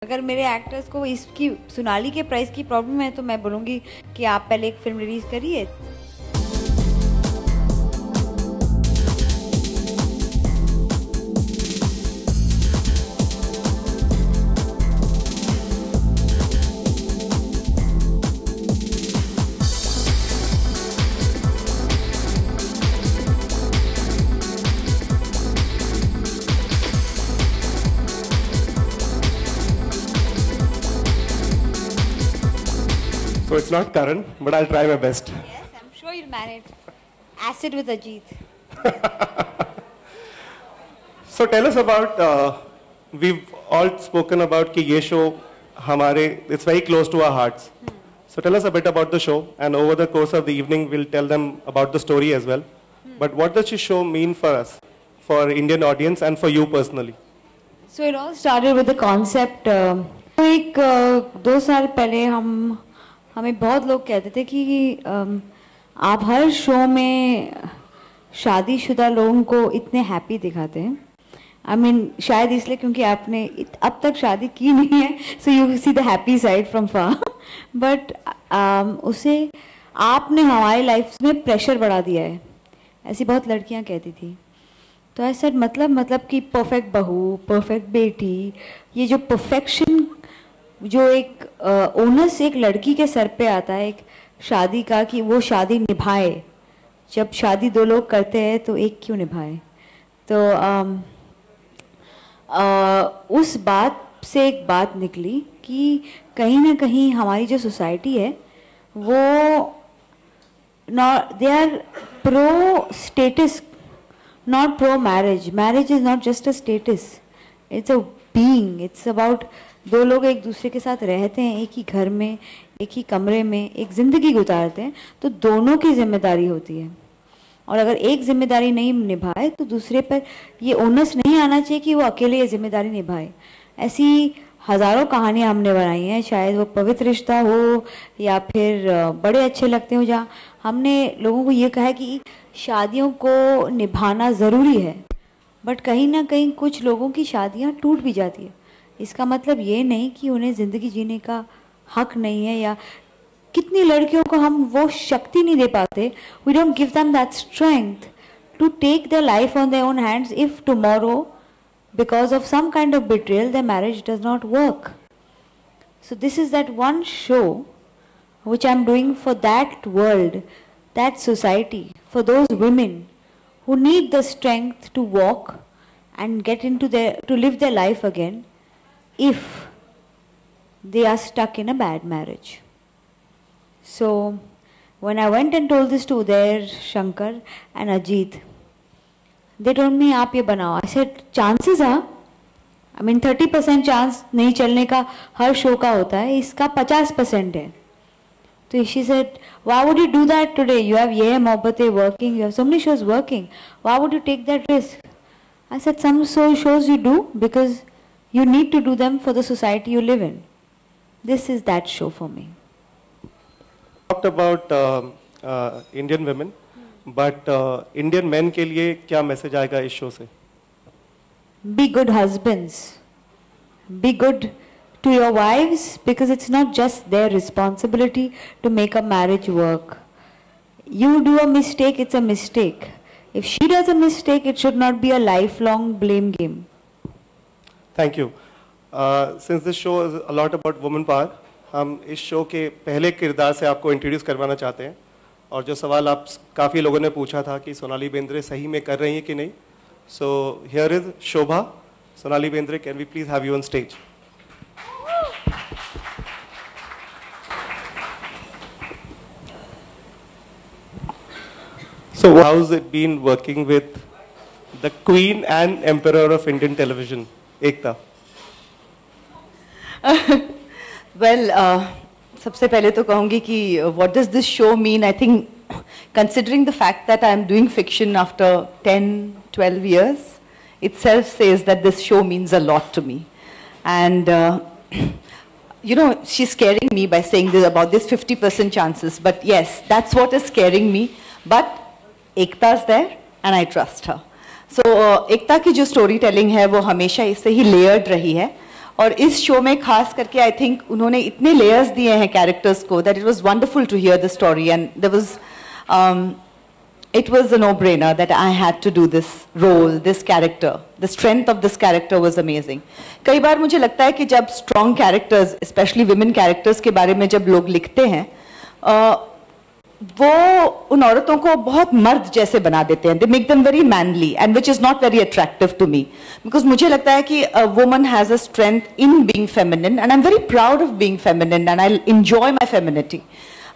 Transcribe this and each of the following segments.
अगर मेरे एक्टर्स को इसकी सोनाली के प्राइस की प्रॉब्लम है तो मैं बोलूँगी कि आप पहले एक फिल्म रिलीज करिए. So it's not Karan, but I'll try my best. Yes, I'm sure you'll manage. Acid with Ajit. So tell us about, we've all spoken about कि ये show it's very close to our hearts. So tell us a bit about the show, and over the course of the evening we'll tell them about the story as well. But what does this show mean for us, for Indian audience and for you personally? So it all started with the concept. एक 2 साल पहले हमें बहुत लोग कहते थे कि आप हर शो में शादीशुदा लोगों को इतने हैप्पी दिखाते हैं. आई मीन शायद इसलिए क्योंकि आपने अब तक शादी की नहीं है, so you see the happy side from far. But उसे आपने हमारी लाइफ में प्रेशर बढ़ा दिया है, ऐसी बहुत लड़कियां कहती थी. तो ऐसा मतलब कि परफेक्ट बहू, परफेक्ट बेटी, ये जो परफेक्शन जो एक ओनस एक लड़की के सर पे आता है एक शादी का, कि वो शादी निभाए. जब शादी 2 लोग करते हैं तो एक क्यों निभाए. तो उस बात से एक बात निकली कि कहीं ना कहीं हमारी जो सोसाइटी है वो they are pro status, not pro marriage. Marriage is not just a status. It's a being. It's about 2 लोग एक दूसरे के साथ रहते हैं, एक ही घर में, एक ही कमरे में, एक ज़िंदगी गुजारते हैं, तो दोनों की जिम्मेदारी होती है. और अगर एक जिम्मेदारी नहीं निभाए तो दूसरे पर ये ओनस नहीं आना चाहिए कि वो अकेले ये जिम्मेदारी निभाए. ऐसी हज़ारों कहानियाँ हमने बनाई हैं, शायद वो पवित्र रिश्ता हो या फिर बड़े अच्छे लगते हो, जहाँ हमने लोगों को ये कहा है कि शादियों को निभाना ज़रूरी है. बट कहीं ना कहीं कुछ लोगों की शादियाँ टूट भी जाती है. इसका मतलब ये नहीं कि उन्हें ज़िंदगी जीने का हक नहीं है, या कितनी लड़कियों को हम वो शक्ति नहीं दे पाते. We don't give them that strength to take their life on their own hands if tomorrow, because of some kind of betrayal, their marriage does not work. So this is that one show which I'm doing for that world, that society, for those women who need the strength to walk and to live their life again if they are stuck in a bad marriage. So when I went and told this to Uday Shankar and Ajit, they told me आप ये बनाओ. I said chances are, I mean 30% chance नहीं चलने का हर show का होता है, इसका 50% है. तो she said, why would you do that today? You have ये Mohabbatein working, you have so many shows working. Why would you take that risk? I said some shows you do because you need to do them for the society you live in. This is that show for me. Talked about Indian women. But Indian man के लिए क्या message आएगा इस show से? Be good husbands. Be good to your wives because it's not just their responsibility to make a marriage work. You do a mistake, it's a mistake. If she does a mistake, it should not be a lifelong blame game. Thank you. Since this show is a lot about woman power, हम इस show के पहले किरदार से आपको introduce करवाना चाहते हैं. और जो सवाल आप काफ़ी लोगों ने पूछा था कि सोनाली बेंद्रे सही में कर रही हैं कि नहीं, so here is Shobha. Sonali Bendre, can we please have you on stage? So how has it been working with the queen and emperor of Indian television, Ekta? Well, सबसे पहले तो कहूँगी कि what does this show mean? I think considering the fact that I am doing fiction after 10-12 years itself says that this show means a lot to me. And you know, she's scaring me by saying this about this 50% chances, but yes, that's what is scaring me. But Ekta's there and I trust her. So Ekta की जो storytelling है वो हमेशा इससे ही layered रही है. और इस शो में खास करके आई थिंक उन्होंने इतने लेयर्स दिए हैं कैरेक्टर्स को that it was wonderful to hear the story and there was it was a no-brainer that I had to do this role, this character. The strength of this character was amazing. कई बार मुझे लगता है कि जब strong characters, especially women characters के बारे में जब लोग लिखते हैं, वो उन औरतों को बहुत मर्द जैसे बना देते हैं. They make them very manly, and which is not very attractive to me, because मुझे लगता है कि a woman has a strength in being feminine, and I'm very proud of being feminine, and I enjoy my femininity.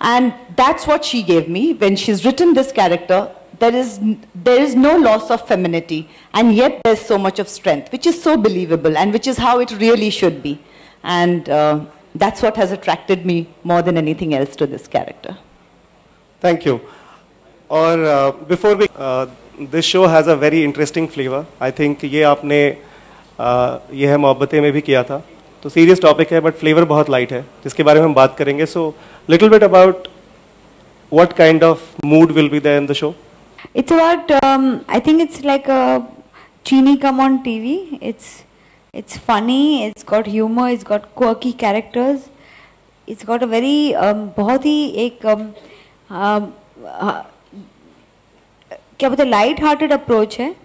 And that's what she gave me when she's written this character. There is no loss of femininity, and yet there's so much of strength, which is so believable, and which is how it really should be. And that's what has attracted me more than anything else to this character. Thank you. और before we, this show has a very interesting flavor. I think ये आपने ये है मोहब्बतें में भी किया था. तो सीरियस टॉपिक है बट फ्लेवर बहुत लाइट है जिसके बारे में हम बात करेंगे. So little bit about what kind of mood will be there in the show. It's about I think it's like a Chini come on TV. It's funny, it's got humor, it's got quirky characters. It's got a very बहुत ही एक क्या बोलते light hearted approach है.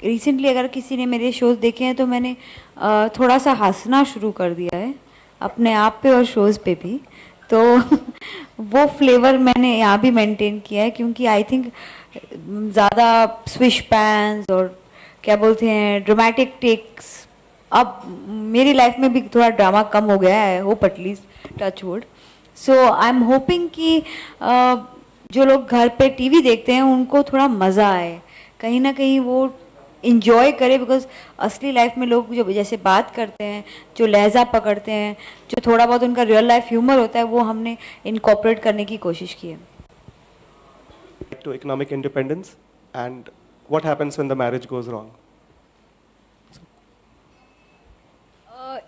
Recently अगर किसी ने मेरे shows देखे हैं तो मैंने थोड़ा सा हंसना शुरू कर दिया है अपने आप पे और शोज पे भी. तो वो फ्लेवर मैंने यहाँ भी मेंटेन किया है क्योंकि आई थिंक ज़्यादा स्विश पैंस और क्या बोलते हैं ड्रामेटिक टेक्स अब मेरी लाइफ में भी थोड़ा ड्रामा कम हो गया है. Hope at least touch wood. So I am hoping कि जो लोग घर पे टीवी देखते हैं उनको थोड़ा मज़ा आए, कहीं ना कहीं वो इंजॉय करे. बिकॉज असली लाइफ में लोग जो जैसे बात करते हैं, जो लहजा पकड़ते हैं, जो थोड़ा बहुत उनका रियल लाइफ ह्यूमर होता है, वो हमने इनकॉर्पोरेट करने की कोशिश की है. To economic independence and what happens when the marriage goes wrong.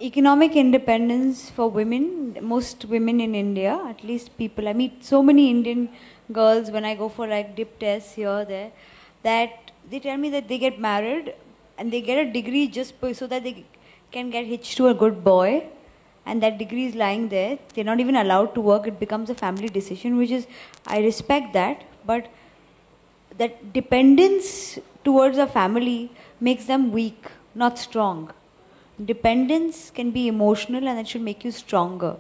Economic independence for women, most women in India, at least people, I meet so many Indian girls when I go for like dip tests here, there, that they tell me that they get married and they get a degree just so that they can get hitched to a good boy, and that degree is lying there. They're not even allowed to work. It becomes a family decision, which is, I respect that, but that dependence towards a family makes them weak, not strong. Dependence can be emotional and it should make you stronger.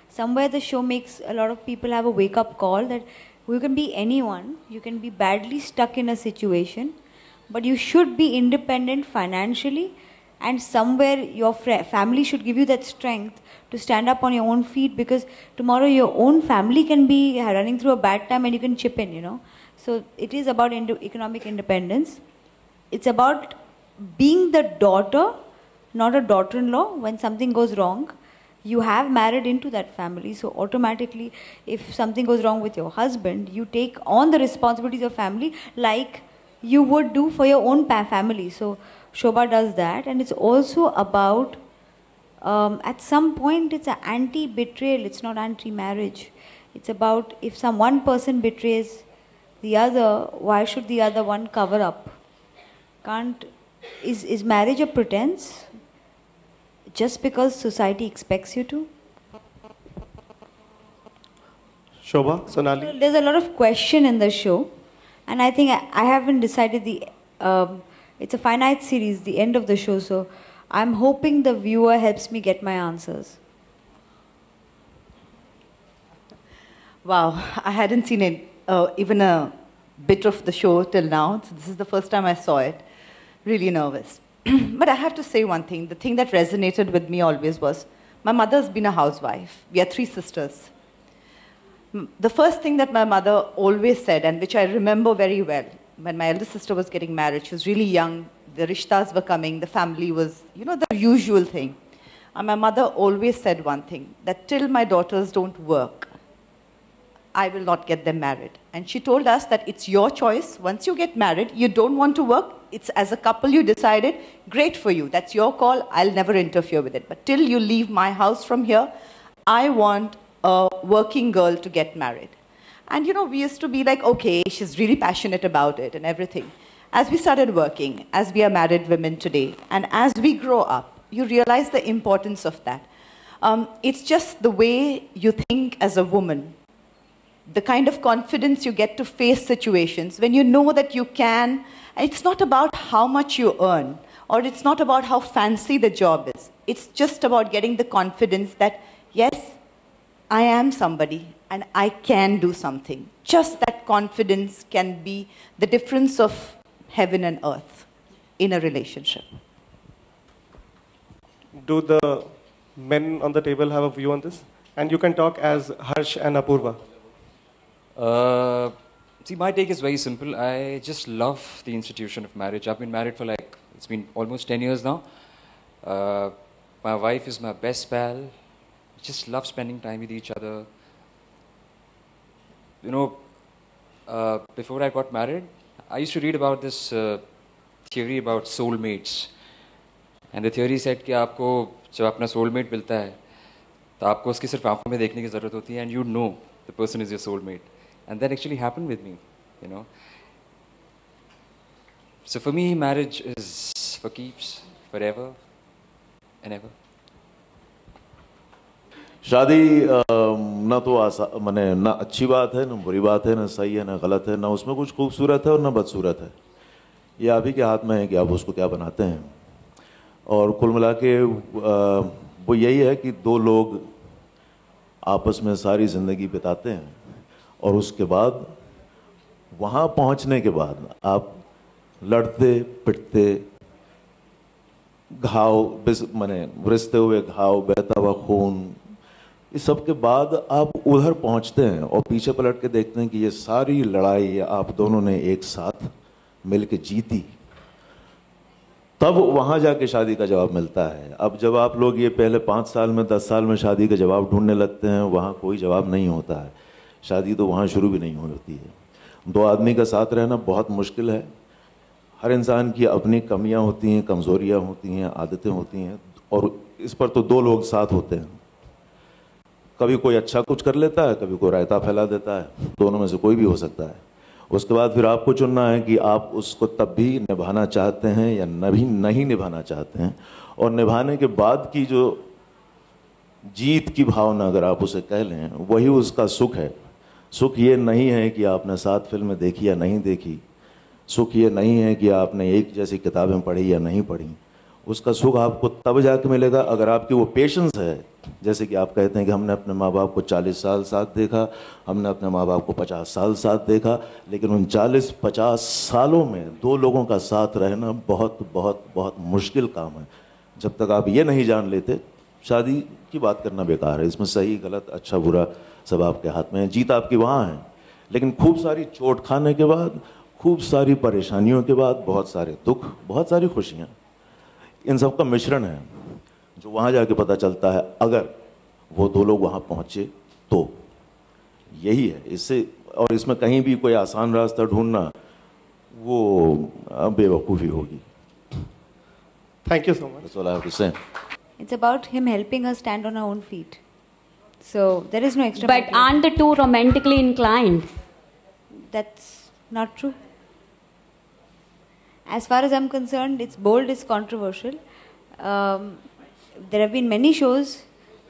Somewhere the show makes a lot of people have a wake-up call that you can be anyone, you can be badly stuck in a situation, but you should be independent financially, and somewhere your family should give you that strength to stand up on your own feet, because tomorrow your own family can be running through a bad time and you can chip in, you know. So it is about economic independence. It's about being the daughter, not a daughter-in-law. When something goes wrong, you have married into that family, so automatically if something goes wrong with your husband, you take on the responsibilities of family like you would do for your own family. So Shobha does that, and it's also about at some point it's an anti-betrayal, it's not anti-marriage. It's about if one person betrays the other, why should the other one cover up? Is marriage a pretense just because society expects you to? Shobha, Sonali? There's a lot of question in the show, and I think I haven't decided it's a finite series, the end of the show, so I'm hoping the viewer helps me get my answers. Wow, I hadn't seen it, even a bit of the show till now. So this is the first time I saw it. Really nervous. But I have to say one thing. The thing that resonated with me always was, my mother's been a housewife. We are 3 sisters. The first thing that my mother always said, and which I remember very well, when my elder sister was getting married, she was really young, the rishtas were coming, the family was, you know, the usual thing. And my mother always said one thing, that till my daughters don't work, I will not get them married. And she told us that it's your choice. Once you get married, you don't want to work, it's as a couple you decided, great for you. That's your call. I'll never interfere with it. But till you leave my house from here, I want a working girl to get married. And you know, we used to be like, okay, she's really passionate about it and everything. As we started working, as we are married women today, and as we grow up, you realize the importance of that. It's just the way you think as a woman, the kind of confidence you get to face situations when you know that you can. It's not about how much you earn, or it's not about how fancy the job is. It's just about getting the confidence that, yes, I am somebody and I can do something. Just that confidence can be the difference of heaven and earth in a relationship. Do the men on the table have a view on this? And you can talk as Harsh and Apurva. See, my take is very simple. I just love the institution of marriage. I've been married for it's been almost 10 years now. My wife is my best pal. We just love spending time with each other. You know, before I got married, I used to read about this theory about soulmates. And the theory said कि आपको जब अपना soulmate मिलता है तो आपको उसकी सिर्फ आंखों में देखने की ज़रूरत होती है and you know the person is your soulmate. And that actually happened with me, you know. So for me, marriage is for keeps, forever and ever. शादी ना तो माने ना अच्छी बात है, ना बुरी बात है, ना सही है, ना गलत है, ना उसमें कुछ खूबसूरत है और ना बदसूरत है. ये आप ही के हाथ में है कि आप उसको क्या बनाते हैं. और कुल मिला के वो यही है कि दो लोग आपस में सारी ज़िंदगी बिताते हैं और उसके बाद वहाँ पहुँचने के बाद आप लड़ते पिटते, घाव माने रिश्ते हुए घाव, बहता हुआ खून, इस सब के बाद आप उधर पहुँचते हैं और पीछे पलट के देखते हैं कि ये सारी लड़ाई आप दोनों ने एक साथ मिलके जीती. तब वहाँ जाके शादी का जवाब मिलता है. अब जब आप लोग ये पहले 5 साल में 10 साल में शादी का जवाब ढूंढने लगते हैं, वहाँ कोई जवाब नहीं होता है. शादी तो वहाँ शुरू भी नहीं होती है. दो आदमी का साथ रहना बहुत मुश्किल है. हर इंसान की अपनी कमियाँ होती हैं, कमज़ोरियाँ होती हैं, आदतें होती हैं, और इस पर तो दो लोग साथ होते हैं. कभी कोई अच्छा कुछ कर लेता है, कभी कोई रायता फैला देता है. दोनों में से कोई भी हो सकता है. उसके बाद फिर आपको चुनना है कि आप उसको तब भी निभाना चाहते हैं या नहीं निभाना चाहते हैं. और निभाने के बाद की जो जीत की भावना, अगर आप उसे कह लें, वही उसका सुख है. सुख ये नहीं है कि आपने 7 फिल्में देखी या नहीं देखी. सुख ये नहीं है कि आपने एक जैसी किताबें पढ़ी या नहीं पढ़ी. उसका सुख आपको तब जाके मिलेगा अगर आपकी वो पेशेंस है. जैसे कि आप कहते हैं कि हमने अपने माँ बाप को 40 साल साथ देखा, हमने अपने माँ बाप को 50 साल साथ देखा, लेकिन उन 40-50 सालों में दो लोगों का साथ रहना बहुत बहुत बहुत मुश्किल काम है. जब तक आप ये नहीं जान लेते, शादी की बात करना बेकार है. इसमें सही गलत अच्छा बुरा सब आपके हाथ में है. जीत आपकी वहाँ है, लेकिन खूब सारी चोट खाने के बाद, खूब सारी परेशानियों के बाद, बहुत सारे दुख, बहुत सारी खुशियाँ, इन सब का मिश्रण है जो वहाँ जाके पता चलता है. अगर वो दो लोग वहाँ पहुँचे तो यही है. इससे और इसमें कहीं भी कोई आसान रास्ता ढूंढना वो बेवकूफ़ी होगी. Thank you so much. That's all I have to say. It's about him helping her stand on her own feet. So there is no extra. But aren't the two romantically inclined? That's not true. As far as I'm concerned, it's bold, it's controversial. There have been many shows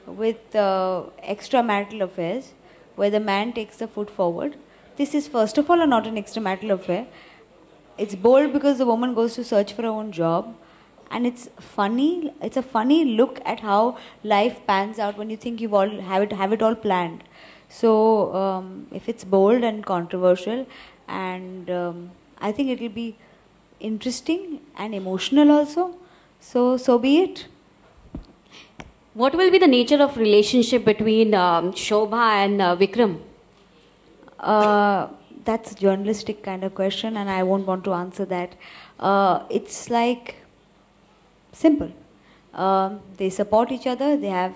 with extramarital affairs where the man takes the foot forward. This is first of all not an extramarital affair. It's bold because the woman goes to search for her own job. And it's funny. It's a funny look at how life pans out when you think you've all have it all planned. So if it's bold and controversial, and I think it'll be interesting and emotional also. So be it. What will be the nature of relationship between Shobha and Vikram? That's a journalistic kind of question, and I won't want to answer that. It's like simple. They support each other, they have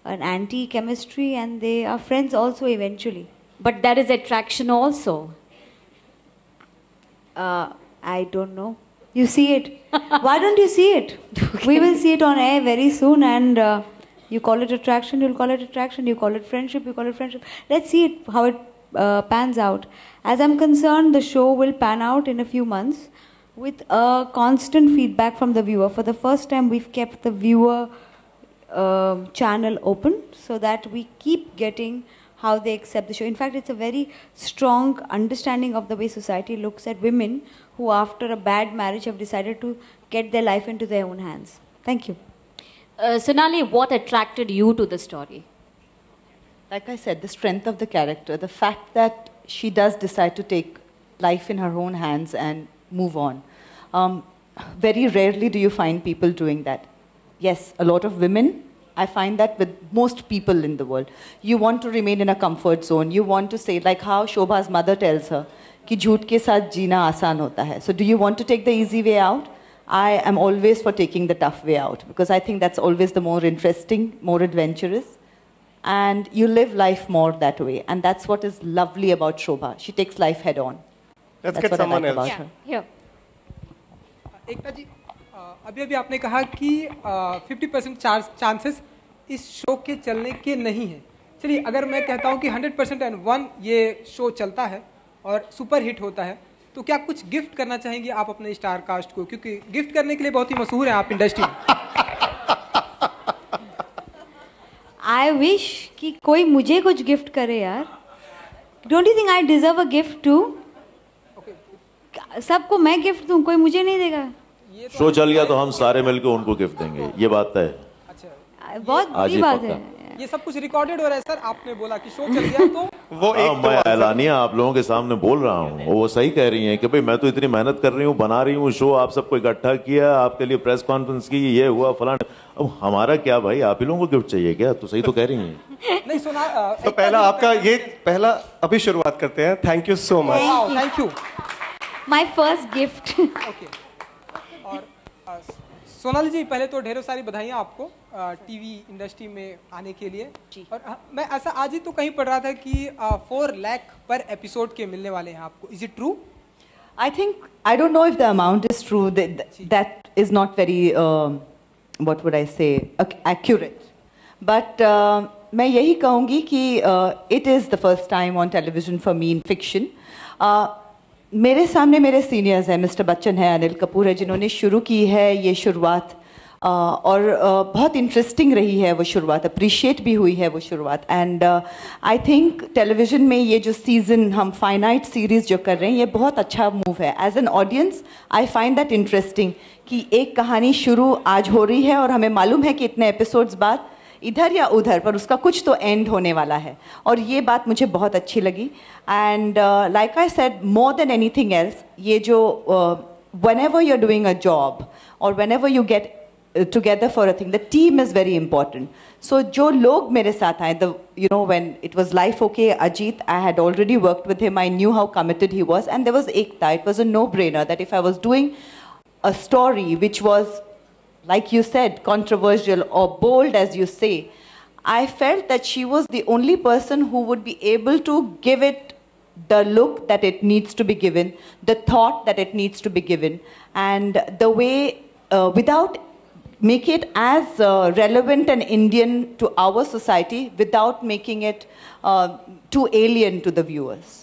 an anti-chemistry, and they are friends also eventually. But there is attraction also. I don't know. You see it. Why don't you see it? Okay. We will see it on air very soon, and you call it attraction, you'll call it attraction. You call it friendship, you call it friendship. Let's see it, how it pans out. As I'm concerned, the show will pan out in a few months. with a constant feedback from the viewer. For the first time, we've kept the viewer channel open so that we keep getting how they accept the show. In fact, it's a very strong understanding of the way society looks at women who, after a bad marriage, have decided to get their life into their own hands. Thank you. Sonali, what attracted you to the story? Like I said, the strength of the character, the fact that she does decide to take life in her own hands and move on. Very rarely do you find people doing that. Yes, a lot of women, I find that with most people in the world. You want to remain in a comfort zone. You want to say, like how Shobha's mother tells her, कि झूठ के साथ जीना आसान होता है. So do you want to take the easy way out? I am always for taking the tough way out because I think that's always the more interesting, more adventurous. And you live life more that way. And that's what is lovely about Shobha. She takes life head on. Let's That's get what I someone like else. about her. Here. एकता जी, अभी आपने कहा कि 50% chances इस show के चलने के नहीं हैं. चलिए, अगर मैं कहता हूँ कि 100% एंड 1 ये शो चलता है और सुपर हिट होता है, तो क्या कुछ गिफ्ट करना चाहेंगे आप अपने स्टार कास्ट को? क्योंकि गिफ्ट करने के लिए बहुत ही मशहूर हैं आप इंडस्ट्री में. I wish कि कोई मुझे कुछ गिफ्ट करे यार. Don't you think I deserve a gift too? सबको मैं गिफ्ट दूं, कोई मुझे नहीं देगा. शो चल गया तो हम सारे मिलकर उनको गिफ्ट देंगे, ये बात है. अच्छा, बहुत आज बड़ी ही बात पक्का. है. ये सब कुछ रिकॉर्डेड हो रहा है सर. आपने बोला कि शो चल गया तो वो एक मैं ऐलानिया आप लोगों के सामने बोल रहा हूँ. वो सही कह रही हैं कि भाई मैं तो इतनी मेहनत कर रही हूँ, बना रही हूँ शो, आप सबको इकट्ठा किया, आपके लिए प्रेस कॉन्फ्रेंस की, ये हुआ फलाना. अब हमारा क्या भाई, आप ही लोगों को गिफ्ट चाहिए क्या? तो सही तो कह रही हैं. नहीं सुना. तो पहला आपका ये पहला अभी शुरुआत करते हैं. Thank you so much. Thank you. My first gift. Okay. और सोनाली जी, पहले तो ढेरों सारी बधाइयाँ आपको टीवी इंडस्ट्री में आने के लिए. और मैं ऐसा आज ही तो कहीं पढ़ रहा था कि 4 लाख पर एपिसोड के मिलने वाले हैं आपको. Is it true? I think, I don't know if the amount is true. That is not very, what would I say, accurate. But मैं यही कहूँगी कि it is the first time on television for me in fiction. मेरे सामने मेरे seniors हैं, mister Bachchan है, अनिल कपूर है, जिन्होंने शुरू की है ये शुरुआत. और बहुत इंटरेस्टिंग रही है वो शुरुआत, अप्रिशिएट भी हुई है वो शुरुआत. एंड आई थिंक टेलीविज़न में ये जो सीज़न हम फाइनाइट सीरीज़ जो कर रहे हैं, ये बहुत अच्छा मूव है. As an audience I find that interesting कि एक कहानी शुरू आज हो रही है और हमें मालूम है कि इतने एपिसोड्स बाद इधर या उधर पर उसका कुछ तो एंड होने वाला है. और ये बात मुझे बहुत अच्छी लगी. And like I said, more than anything else, ये जो whenever you're doing a job or whenever you get together for a thing, the team is very important. So जो लोग मेरे साथ आए, when it was Life Okay, Ajit, I had already worked with him. I knew how committed he was, and there was Ekta. It was a no-brainer that if I was doing a story which was, like you said, controversial or bold, as you say, I felt that she was the only person who would be able to give it the look that it needs to be given, the thought that it needs to be given, and the way, without make it as relevant and Indian to our society, without making it too alien to the viewers.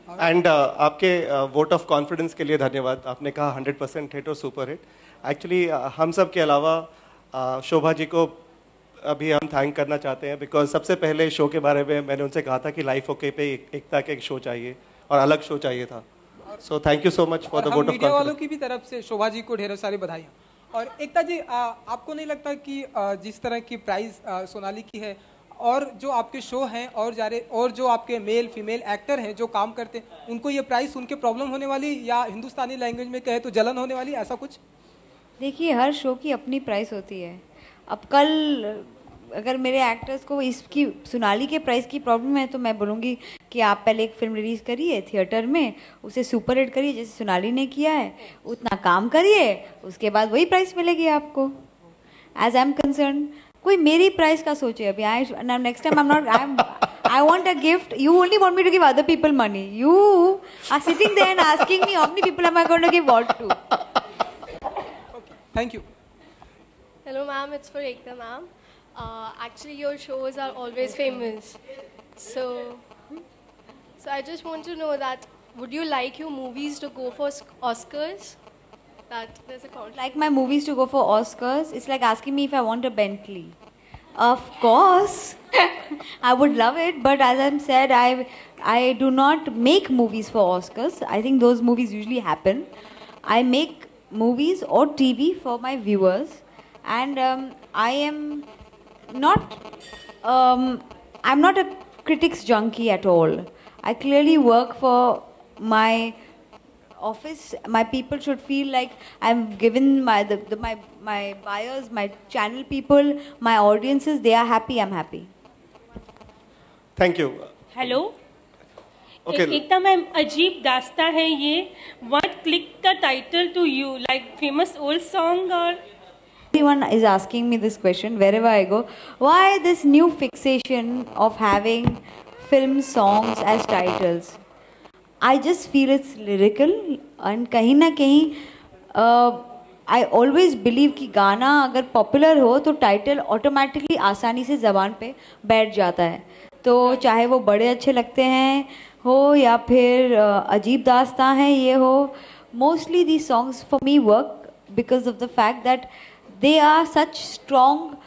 And आपके vote of confidence के लिए धन्यवाद. आपने कहा 100% hit और super hit. Actually हम सब के अलावा शोभा जी को अभी हम थैंक करना चाहते हैं, बिकॉज सबसे पहले शो के बारे में मैंने उनसे कहा था कि लाइफ ओके पे एकता के एक शो चाहिए और अलग शो चाहिए था. So thank you so much for the vote of media वालों कॉन्फिडेंस. की भी तरफ से शोभा जी को ढेरों सारी बधाइयाँ. और एकता जी, आपको नहीं लगता कि जिस तरह की प्राइस सोनाली की है और जो आपके शो हैं और जो आपके मेल फीमेल एक्टर हैं जो काम करते हैं, उनको ये प्राइस उनके प्रॉब्लम होने वाली, या हिंदुस्तानी लैंग्वेज में कहे तो जलन होने वाली, ऐसा कुछ? देखिए, हर शो की अपनी प्राइस होती है. अब कल अगर मेरे एक्टर्स को इसकी सोनाली के प्राइस की प्रॉब्लम है तो मैं बोलूँगी कि आप पहले एक फिल्म रिलीज़ करिए थिएटर में, उसे सुपर हिट करिए जैसे सोनाली ने किया है, उतना काम करिए, उसके बाद वही प्राइस मिलेगी आपको. एज आई एम कंसर्न, कोई मेरी प्राइस का सोचे अभी. Next time I want a gift. You only want me to give other people money. You are sitting there and asking me how many people am I going to give what to. Thank you. Hello ma'am, it's for Ekta ma'am. Actually your shows are always famous. So I just want to know that would you like your movies to go for Oscars? that there's a conflict. Like my movies to go for Oscars, it's like asking me if I want a Bentley. Of course, I would love it, but as I said, I do not make movies for Oscars. I think those movies usually happen. I make movies or TV for my viewers, and I am not. I'm not a critics junkie at all. I clearly work for my office. My people should feel like I'm given my my buyers, my channel people, my audiences. They are happy. I'm happy. Thank you. Hello Okay. एकदम अजीब दास्ता है ये. What clicked the title to you? Like famous old song or? Everyone is asking me this question wherever I go. Why this new fixation of having film songs as titles? I just feel it's lyrical and कहीं ना कहीं I always believe कि गाना अगर popular हो तो title automatically आसानी से ज़बान पे बैठ जाता है. तो चाहे वो बड़े अच्छे लगते हैं हो या फिर अजीब दास्तां है ये हो, mostly these songs for me work because of the fact that they are such strong,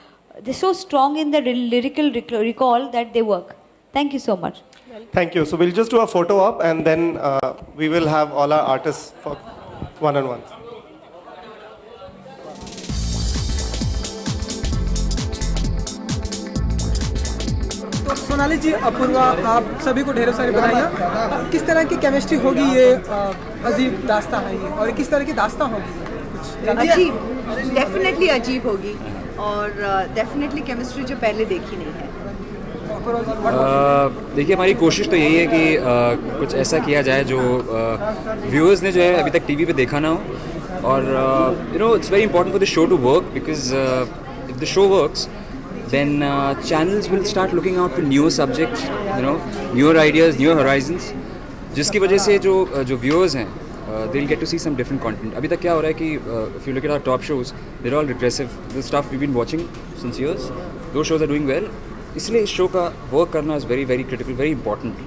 they're so strong in the lyrical recall that they work. Thank you so much. Thank you. So we'll just do a photo op and then we will have all our artists for one-on-ones. तो सोनाली जी, अपूर्वा, आप सभी को ढेरों सारी बधाइयाँ. किस तरह की केमिस्ट्री होगी ये अजीब दास्तां है ये, और किस तरह की दास्तां होगी? अजीब, डेफिनेटली अजीब होगी और डेफिनेटली केमिस्ट्री जो पहले देखी नहीं है. देखिए, हमारी कोशिश तो यही है कि कुछ ऐसा किया जाए जो व्यूअर्स ने जो है अभी तक टीवी पे देखा ना हो. और you know, it's very important for the show to work because if the show works then channels will start looking out for newer subjects, you know, newer ideas, newer horizons, जिसकी वजह से जो viewers हैं they'll get to see some different content. अभी तक क्या हो रहा है कि if you look at our top shows, they're all regressive. The stuff we've been watching since years, those shows are doing well. इसलिए इस शो का वर्क करना is very very critical, very important.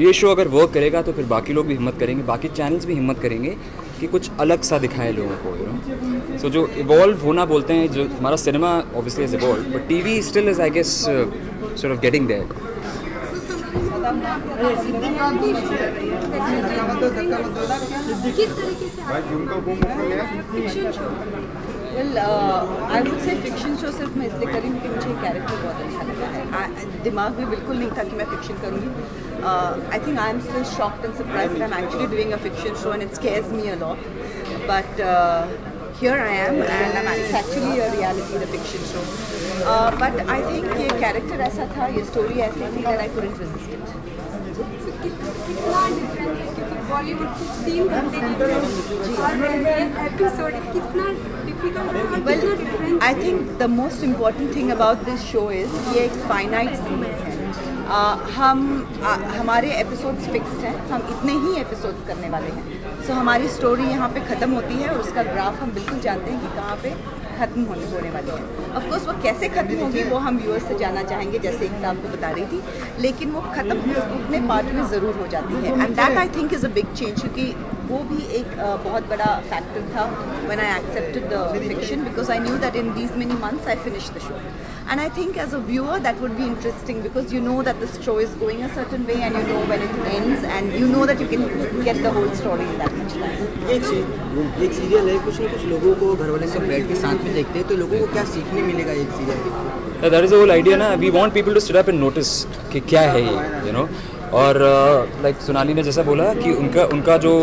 ये शो अगर work करेगा तो फिर बाकी लोग भी हिम्मत करेंगे, बाकी चैनल्स भी हिम्मत करेंगे कि कुछ अलग सा दिखाए लोगों को, यू नो. सो जो इवॉल्व होना बोलते हैं, जो हमारा cinema obviously is evolve, but TV still is I guess sort of getting there. Well, I would say fiction show सिर्फ मैं इसलिए करी क्योंकि मुझे कैरेक्टर बहुत अच्छा लगा है. दिमाग में बिल्कुल नहीं था कि मैं फिक्शन करूँगी. I think I'm still shocked and surprised that I'm actually doing a fiction show and it scares me a lot. But here I am and it's actually a reality, the fiction show. But I think ये character ऐसा था, ये story ऐसी थी that I couldn't resist it. कितना different है क्योंकि बॉलीवुड की 3 घंटे एपिसोड कितना difficult. Well, I think the most important thing about this show is ये एक finite series है. हमारे एपिसोड्स फिक्स्ड हैं, हम इतने ही एपिसोड्स करने वाले हैं. सो हमारी स्टोरी यहाँ पे ख़त्म होती है और उसका ग्राफ हम बिल्कुल जानते हैं कि कहाँ पे ख़त्म होने वाली है. ऑफ कोर्स वो कैसे ख़त्म होगी वो हम व्यूअर्स से जानना चाहेंगे, जैसे एक आपको बता रही थी, लेकिन वो ख़त्म उतने पार्ट में ज़रूर हो जाती है. And that I think is a big change, क्योंकि वो भी एक बहुत बड़ा फैक्टर था when I accepted the fiction, because I knew that in these many months I finish the show. And I think as a viewer that would be interesting because you know that the show is going a certain way and you know when it ends and you know that you can get the whole story in that much time. एक serial है, कुछ ना कुछ लोगों को घर वाले सब बैठ के साथ में देखते हैं, तो लोगों को क्या सीखने मिलेगा एक सीरियल में? That is the whole idea ना. We want people to sit up and notice कि क्या है ये, you know. और लाइक सोनाली ने जैसा बोला कि उनका जो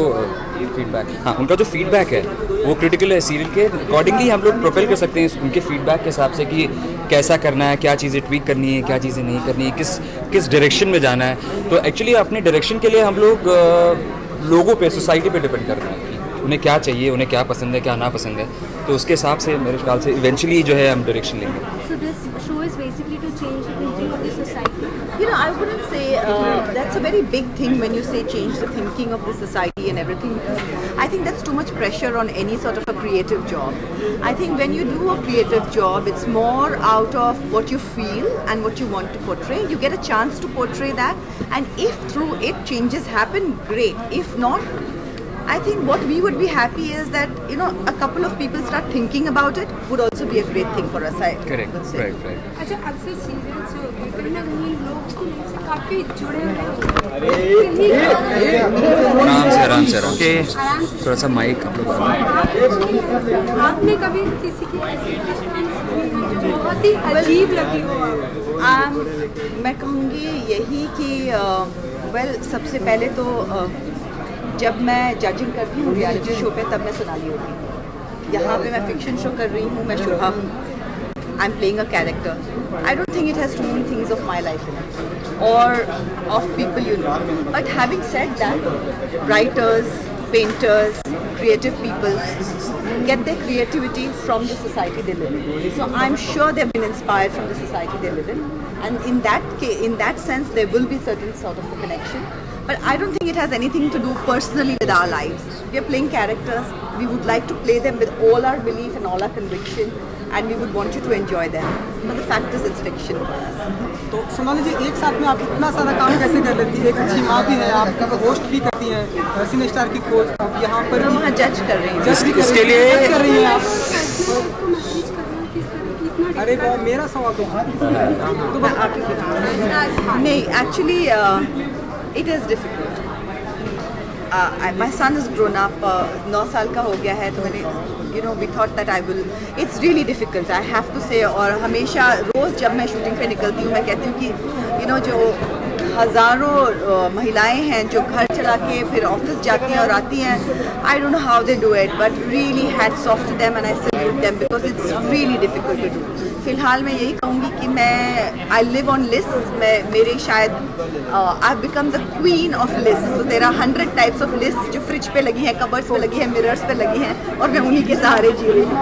फीडबैक है वो क्रिटिकल है सीरियल के. अकॉर्डिंगली हम लोग प्रोपेल कर सकते हैं उनके फीडबैक के हिसाब से कि कैसा करना है, क्या चीज़ें ट्वीक करनी है, क्या चीज़ें नहीं करनी है, किस डायरेक्शन में जाना है. तो एक्चुअली अपने डायरेक्शन के लिए हम लोग लोगों पे, सोसाइटी पे डिपेंड करते हैं कि उन्हें क्या चाहिए, उन्हें क्या पसंद है, क्या ना पसंद है. तो उसके हिसाब से मेरे ख्याल से इवेंचुअली जो है हम डायरेक्शन लेंगे. So this show is basically to change the thinking of the society. You know, I wouldn't say that's a very big thing when you say change the thinking of the society and everything, because I think that's too much pressure on any sort of a creative job. I think when you do a creative job, it's more out of what you feel and what you want to portray. You get a chance to portray that, and if through it changes happen, great. If not, I think what we would be happy is that, you know, a couple of people start thinking about it would also be a great thing for us. Correct, right. अच्छा अक्सर serials हो गए कहीं ना कहीं लोग उससे काफी जुड़े हुए आराम से थोड़ा सा माइक आप लोग आपने कभी किसी की ऐसी दास्तान सुनी हो जो बहुत ही अजीब लगी हो मैं कहूँगी यही कि वेल सबसे पहले तो जब मैं जजिंग करती हूँ रियलिटी शो पे तब मैं सोनाली होती हूँ। यहाँ पे मैं फिक्शन शो कर रही हूँ, मैं शुभा हूँ। I am playing a character. I don't think it has too many things of my life in it or of people you know. But having said that, writers, painters, creative people get their creativity from the society they live in. So I'm sure they've been inspired from the society they live in, and in that sense there will be certain sort of a connection. But I don't think it has anything to do personally with our lives. We are playing characters. We would like to play them with all our belief and all our conviction, and we would want you to enjoy them. But the fact is, it's fiction for us. तो सोनाली जी एक साथ में आप इतना सारा काम कैसे कर लेती है? एक अच्छी माँ भी है, आप होस्ट भी करती हैं, सिने स्टार की कोच, अब यहाँ पर हम वहाँ जज कर रही हैं। इसके लिए कर रही हैं आप। अरे वो मेरा सवाल तो मैं आपकी नहीं actually it is difficult. My son is grown up. 9 साल का हो गया है तो मैंने we thought that I will. It's really difficult. I have to say. और हमेशा रोज़ जब मैं शूटिंग पे निकलती हूँ मैं कहती हूँ कि जो हज़ारों महिलाएं हैं जो घर चला के फिर ऑफिस जाती हैं और आती हैं. I don't know how they do it, but really hats off to them and I salute them because it's really difficult to do. फिलहाल मैं यही कहूँगी कि मैं I live on lists. मेरे शायद I've become the queen of lists. So there are 100 types of lists जो fridge पे लगी हैं, कबर्ड्स पे लगी हैं, मिरर्स पे लगी हैं और मैं उन्हीं के सहारे जी रही हूँ.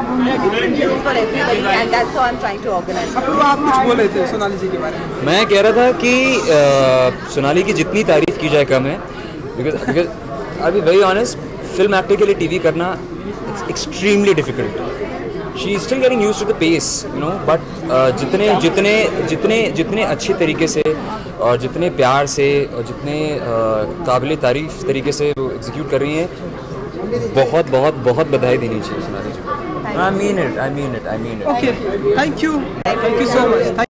Different lists for everybody and that's how I'm trying to organize. अब आप कुछ बोल रहे थे सोनाली जी के बारे में. मैं कह रहा था कि सोनाली की जितनी तारीफ की जाए कम है. because I'll be very honest, film actor के लिए टीवी करना it's extremely difficult. She is still getting used to the pace, but जितने अच्छे तरीके से और जितने प्यार से और जितने काबिल तारीफ तरीके से वो एग्जीक्यूट कर रही हैं, बहुत बधाई देनी चाहिए सोनाली जी को. I mean it. Okay, thank you so much.